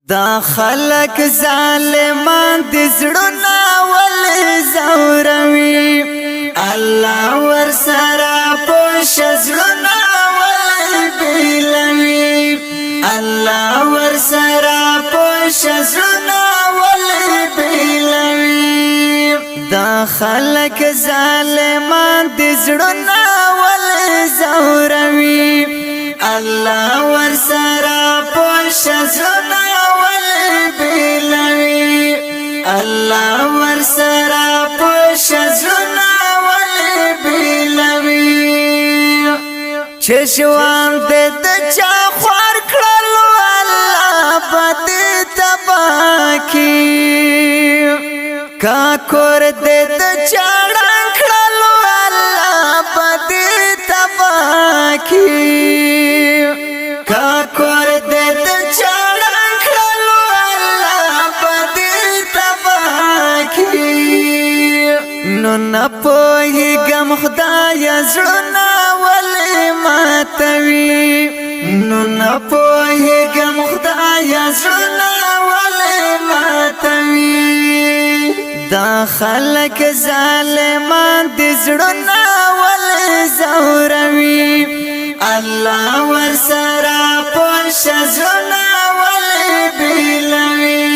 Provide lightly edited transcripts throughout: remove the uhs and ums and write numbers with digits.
دا خلق ظالمان دي زړونه ولې زوروي الله ور سره پوښ زړونه ولې بیلوي الله ور سره پوښ زړونه ولې بیلوي دا خلق ظالمان دي زړونه ولې زوروي الله ور سره پوښ زړونه الله ور سره پوښ زړونه ولې بیلوي چې شوان دې د چا خوار کړلو الله پدې تبا کی کا کور دې د چا ړنګ کړلو الله پدې تبا کی کا کور دې د چا نو نپوهیږم خدای زړونه ولې ماتوي نو نپوهیږم خدای زړونه ولې ماتوي دا خلق ظالمان دي زړونه ولې زوروي الله ور سره پوښ زړونه ولې بیلوي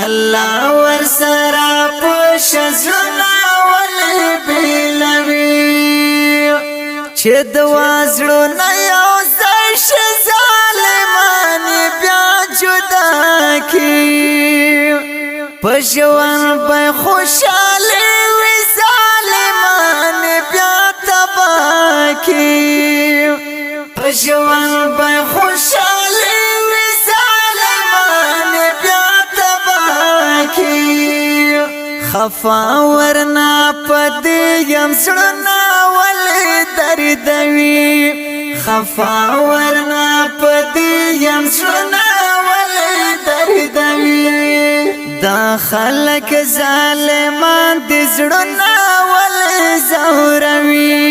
الله ور سره پوښ زړونه چې د وازړو نه یو ځای شي ظالمان بیا جدا کی په ژوند به خوشاله وي ظالمان بیا تبا کی په ژوند به خوشاله وي ظالمان بیا تبا کی خفا ورنا پدې یم زړونه دردوي خفا ورنا پدې یم زړونه ولې دردوي دا خلق ظالمان دي زړونه ولې زوروي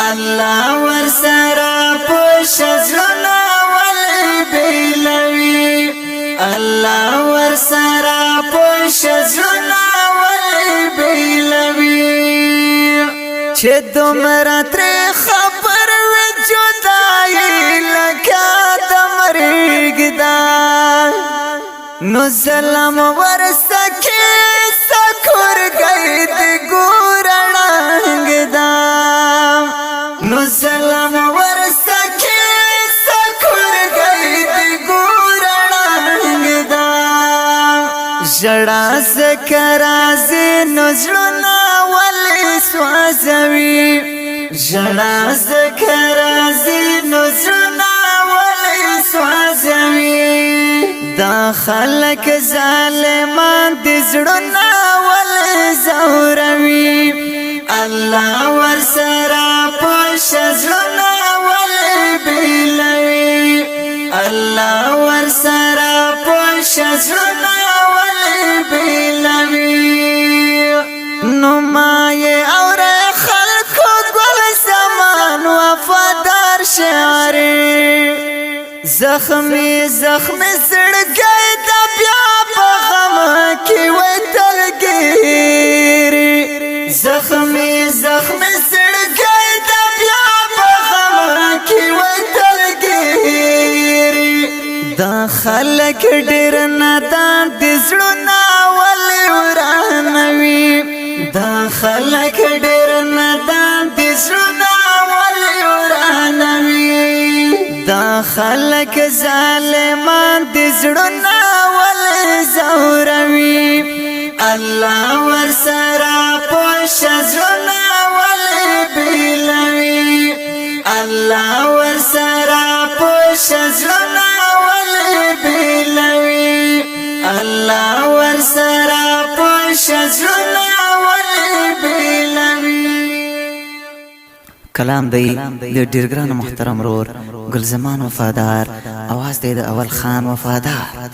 الله ور سره پوښ زړونه ولې بیلوي الله ور سره پوښ زړونه ولې بیلوي چې دومره ترې خبر وي جدایي لکه د مرګ دا نو ظلم ورسکې سکورګۍ د ګور ړنګ دا نو ظلم ورسکې سکورګۍ د ګور ړنګ دا ژړا ذکر راځي نو زړونه سوازوي ژړا ذکر راځي نو زړونه ولې سوازوي دا خلق ظالمان دي زړونه ولې زوروي الله ور سره پوښ زړونه ولې بیلوي الله ور سره پوښ زړونه ولې بیلوي نو ما یې اوره خلکو ګل زمان وفادار شعري زخمي زخمي زړګی د بیا په غم کې وای تلګيري زخمي زخمي زړګی د بیا په غم کې وای تلګيري دا خلک ډېر نادان دي زړونه ولې ورانوي دا خلق ډېر نادان دي زړونه ولې ورانوي دا خلق ظالمان دي زړونه ولې زوروي الله ور سره پوښ زړونه ولې بیلوي الله ور سره پوښ زړونه ولې بیلوي الله ور سره پوښ زړونه کلام دی د ډیر ګران محترم رور ګل زمان وفادار اواز دی د اول خان وفادار